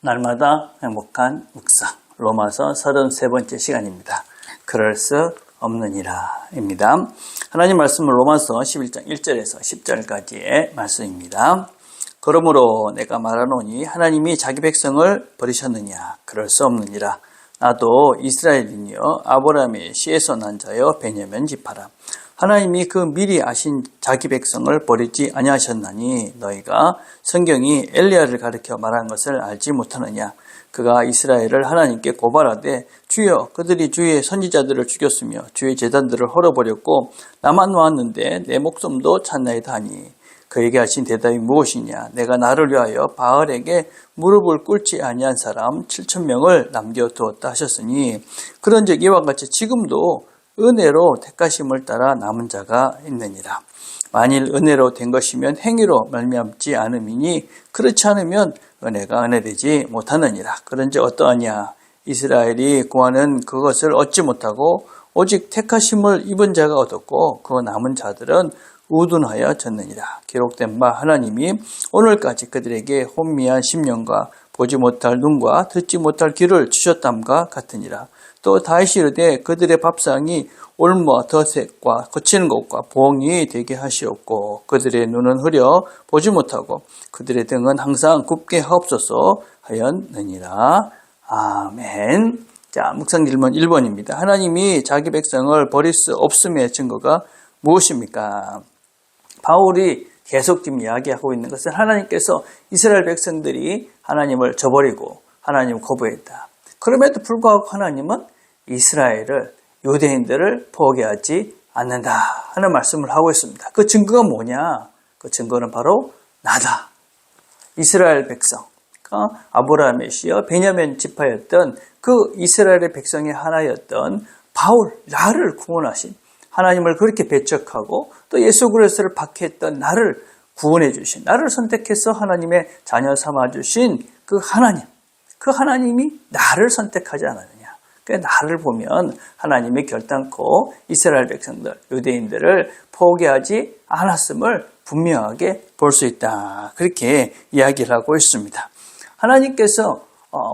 날마다 행복한 묵상 로마서 33번째 시간입니다. 그럴 수 없느니라 입니다. 하나님 말씀은 로마서 11장 1절에서 10절까지의 말씀입니다. 그러므로 내가 말하노니 하나님이 자기 백성을 버리셨느냐? 그럴 수 없느니라. 나도 이스라엘이니요 아브라함의 씨에서 난 자여 베냐민 지파라. 하나님이 그 미리 아신 자기 백성을 버리지 아니하셨나니 너희가 성경이 엘리야를 가리켜 말한 것을 알지 못하느냐. 그가 이스라엘을 하나님께 고발하되 주여 그들이 주의 선지자들을 죽였으며 주의 제단들을 헐어버렸고 나만 왔는데 내 목숨도 찾나이다 하니 그에게 하신 대답이 무엇이냐. 내가 나를 위하여 바알에게 무릎을 꿇지 아니한 사람 7,000명을 남겨두었다 하셨으니 그런즉 이와 같이 지금도 은혜로 택하심을 따라 남은 자가 있느니라. 만일 은혜로 된 것이면 행위로 말미암지 않음이니 그렇지 않으면 은혜가 은혜되지 못하느니라. 그런즉 어떠하냐. 이스라엘이 구하는 그것을 얻지 못하고 오직 택하심을 입은 자가 얻었고 그 남은 자들은 우둔하여 졌느니라. 기록된 바 하나님이 오늘까지 그들에게 혼미한 심령과 보지 못할 눈과 듣지 못할 귀를 주셨담과 같으니라. 또 다시 이르되 그들의 밥상이 올무 덫과 거치는 것과 봉이 되게 하시옵고 그들의 눈은 흐려 보지 못하고 그들의 등은 항상 굽게 하옵소서 하였느니라. 아멘. 자, 묵상 질문 1번입니다. 하나님이 자기 백성을 버릴 수 없음의 증거가 무엇입니까? 바울이 계속 지금 이야기하고 있는 것은 하나님께서 이스라엘 백성들이 하나님을 저버리고 하나님을 거부했다. 그럼에도 불구하고 하나님은 이스라엘을 유대인들을 포기하지 않는다 하는 말씀을 하고 있습니다. 그 증거가 뭐냐? 그 증거는 바로 나다. 이스라엘 백성, 아브라함의 씨여 베냐민 지파였던 그 이스라엘의 백성의 하나였던 바울, 나를 구원하신 하나님을 그렇게 배척하고 또 예수 그리스도를 박해했던 나를 구원해 주신, 나를 선택해서 하나님의 자녀 삼아 주신 그 하나님, 그 하나님이 나를 선택하지 않았느냐. 나를 보면 하나님이 결단코 이스라엘 백성들, 유대인들을 포기하지 않았음을 분명하게 볼 수 있다. 그렇게 이야기를 하고 있습니다. 하나님께서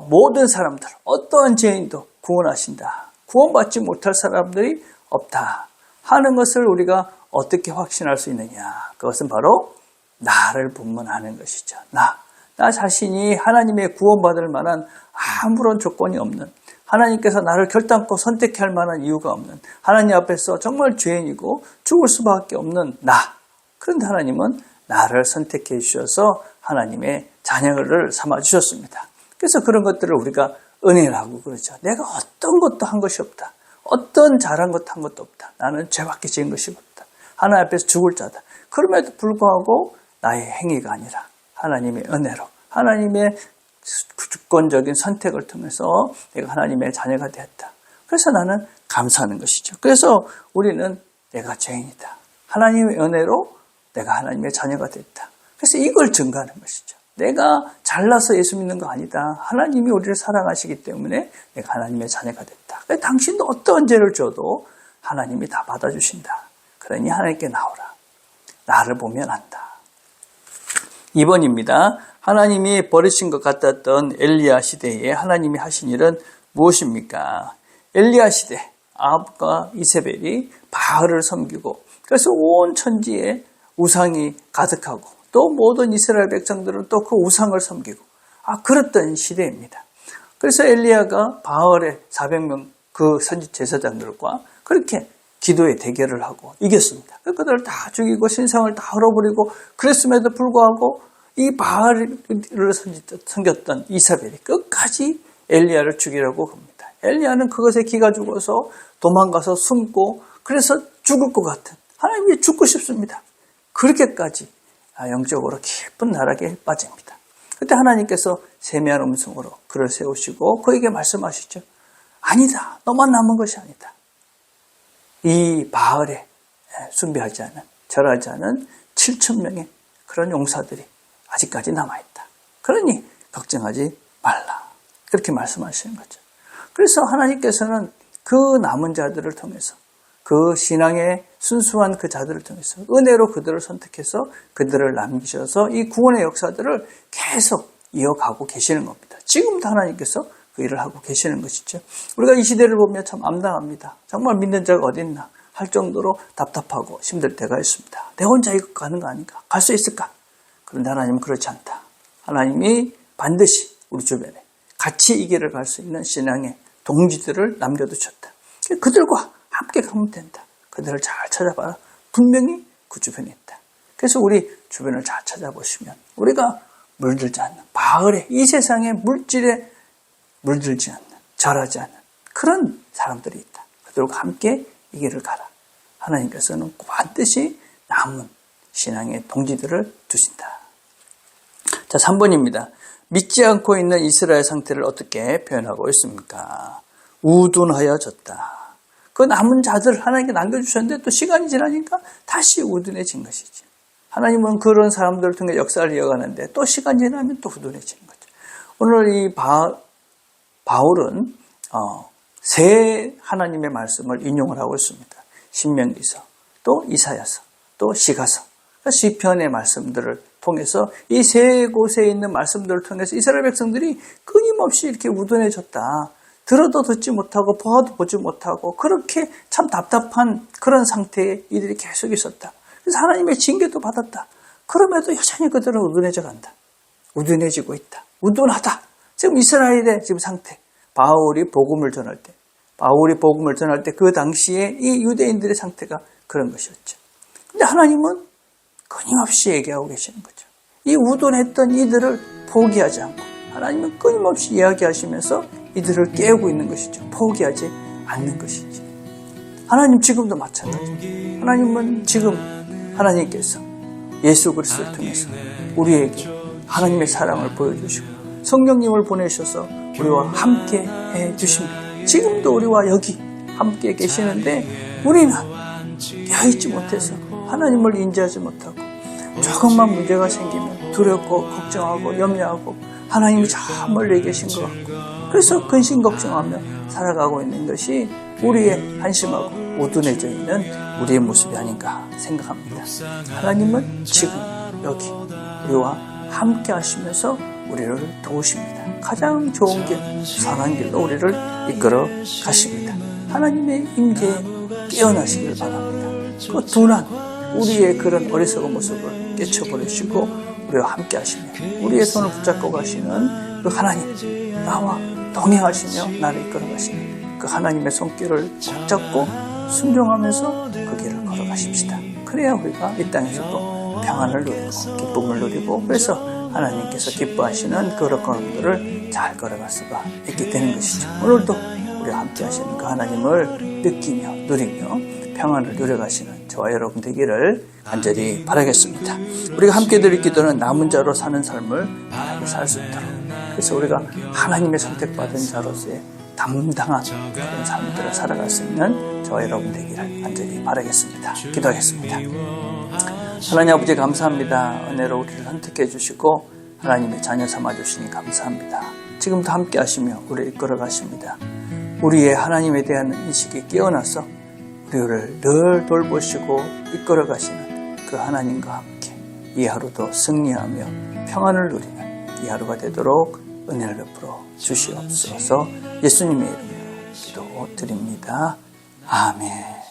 모든 사람들, 어떠한 죄인도 구원하신다. 구원받지 못할 사람들이 없다 하는 것을 우리가 어떻게 확신할 수 있느냐. 그것은 바로 나를 분문하는 것이죠. 나 자신이 하나님의 구원받을 만한 아무런 조건이 없는, 하나님께서 나를 결단코 선택할 만한 이유가 없는, 하나님 앞에서 정말 죄인이고 죽을 수밖에 없는 나. 그런데 하나님은 나를 선택해 주셔서 하나님의 자녀를 삼아 주셨습니다. 그래서 그런 것들을 우리가 은혜라고 그러죠. 내가 어떤 것도 한 것이 없다. 어떤 잘한 것도 한 것도 없다. 나는 죄밖에 지은 것이 없다. 하나님 앞에서 죽을 자다. 그럼에도 불구하고 나의 행위가 아니라 하나님의 은혜로, 하나님의 주권적인 선택을 통해서 내가 하나님의 자녀가 되었다. 그래서 나는 감사하는 것이죠. 그래서 우리는 내가 죄인이다. 하나님의 은혜로 내가 하나님의 자녀가 됐다. 그래서 이걸 증거하는 것이죠. 내가 잘나서 예수 믿는 거 아니다. 하나님이 우리를 사랑하시기 때문에 내가 하나님의 자녀가 됐다. 그러니까 당신도 어떤 죄를 줘도 하나님이 다 받아주신다. 그러니 하나님께 나오라. 나를 보면 안다. 2번입니다. 하나님이 버리신 것 같았던 엘리야 시대에 하나님이 하신 일은 무엇입니까? 엘리야 시대, 아합과 이세벨이 바알을 섬기고 그래서 온 천지에 우상이 가득하고 또 모든 이스라엘 백성들은 또 그 우상을 섬기고 그랬던 시대입니다. 그래서 엘리야가 바알의 400명 그 선지 제사장들과 그렇게 기도의 대결을 하고 이겼습니다. 그들을 다 죽이고 신상을 다 헐어버리고 그랬음에도 불구하고 이 바알을 섬겼던 이사벨이 끝까지 엘리야를 죽이려고 합니다. 엘리야는 그것에 기가 죽어서 도망가서 숨고 그래서 죽을 것 같은, 하나님이 죽고 싶습니다. 그렇게까지 영적으로 깊은 나락에 빠집니다. 그때 하나님께서 세미한 음성으로 그를 세우시고 그에게 말씀하시죠. 아니다. 너만 남은 것이 아니다. 이 바알에 숭배하지 않은, 절하지 않은 7,000명의 그런 용사들이 아직까지 남아있다. 그러니 걱정하지 말라. 그렇게 말씀하시는 거죠. 그래서 하나님께서는 그 남은 자들을 통해서, 그 신앙의 순수한 그 자들을 통해서 은혜로 그들을 선택해서 그들을 남기셔서 이 구원의 역사들을 계속 이어가고 계시는 겁니다. 지금도 하나님께서 그 일을 하고 계시는 것이죠. 우리가 이 시대를 보면 참 암담합니다. 정말 믿는 자가 어딨나 할 정도로 답답하고 힘들 때가 있습니다. 내 혼자 이거 가는 거 아닌가? 갈 수 있을까? 그런데 하나님은 그렇지 않다. 하나님이 반드시 우리 주변에 같이 이 길을 갈 수 있는 신앙의 동지들을 남겨두셨다. 그들과 함께 가면 된다. 그들을 잘 찾아봐라. 분명히 그 주변에 있다. 그래서 우리 주변을 잘 찾아보시면 우리가 물들지 않는 바울의 이 세상의 물질에 물들지 않는 절하지 않는 그런 사람들이 있다. 그들과 함께 이 길을 가라. 하나님께서는 반드시 남은 신앙의 동지들을 두신다. 자, 3번입니다. 믿지 않고 있는 이스라엘 상태를 어떻게 표현하고 있습니까? 우둔하여졌다. 그 남은 자들 하나님께 남겨주셨는데 또 시간이 지나니까 다시 우둔해진 것이지. 하나님은 그런 사람들을 통해 역사를 이어가는데 또 시간이 지나면 또 우둔해지는 거죠. 오늘 이 바울은 세 하나님의 말씀을 인용을 하고 있습니다. 신명기서, 또 이사야서, 또 시가서, 시편의 말씀들을 통해서 이 세 곳에 있는 말씀들을 통해서 이스라엘 백성들이 끊임없이 이렇게 우둔해졌다. 들어도 듣지 못하고 보아도 보지 못하고 그렇게 참 답답한 그런 상태에 이들이 계속 있었다. 그래서 하나님의 징계도 받았다. 그럼에도 여전히 그들은 우둔해져 간다. 우둔해지고 있다. 우둔하다. 지금 이스라엘의 지금 상태. 바울이 복음을 전할 때 그 당시에 이 유대인들의 상태가 그런 것이었죠. 근데 하나님은 끊임없이 얘기하고 계시는 거죠. 이 우둔했던 이들을 포기하지 않고 하나님은 끊임없이 이야기하시면서 이들을 깨우고 있는 것이죠. 포기하지 않는 것이지. 하나님 지금도 마찬가지입니다. 하나님은 지금 하나님께서 예수 그리스도를 통해서 우리에게 하나님의 사랑을 보여주시고 성령님을 보내셔서 우리와 함께 해주십니다. 지금도 우리와 여기 함께 계시는데 우리는 깨어있지 못해서 하나님을 인지하지 못하고 조금만 문제가 생기면 두렵고 걱정하고 염려하고 하나님이 저 멀리 계신 것 같고 그래서 근심 걱정하며 살아가고 있는 것이 우리의 한심하고 우둔해져 있는 우리의 모습이 아닌가 생각합니다. 하나님은 지금 여기 우리와 함께 하시면서 우리를 도우십니다. 가장 좋은 길, 선한 길로 우리를 이끌어 가십니다. 하나님의 임재에 깨어나시길 바랍니다. 그 둔한 우리의 그런 어리석은 모습을 깨쳐버리시고 우리와 함께 하시며 우리의 손을 붙잡고 가시는 그 하나님, 나와 동행하시며 나를 이끌어 가시는 그 하나님의 손길을 붙잡고 순종하면서 그 길을 걸어가십시다. 그래야 우리가 이 땅에서도 평안을 누리고 기쁨을 누리고 그래서 하나님께서 기뻐하시는 그런 걸음들을 잘 걸어갈 수가 있게 되는 것이죠. 오늘도 우리와 함께 하시는 그 하나님을 느끼며 누리며 평안을 누려가시는 저와 여러분 되기를 간절히 바라겠습니다. 우리가 함께 드릴 기도는 남은 자로 사는 삶을 하나님께 살 수 있도록 그래서 우리가 하나님의 선택받은 자로서의 담당한 그런 삶들을 살아갈 수 있는 저와 여러분 되기를 간절히 바라겠습니다. 기도하겠습니다. 하나님 아버지 감사합니다. 은혜로 우리를 선택해 주시고 하나님의 자녀 삼아 주시니 감사합니다. 지금도 함께 하시며 우리를 이끌어 가십니다. 우리의 하나님에 대한 인식이 깨어나서 우리를 늘 돌보시고 이끌어 가시는 그 하나님과 함께 이 하루도 승리하며 평안을 누리는 이 하루가 되도록 은혜를 베풀어 주시옵소서. 예수님의 이름으로 기도드립니다. 아멘.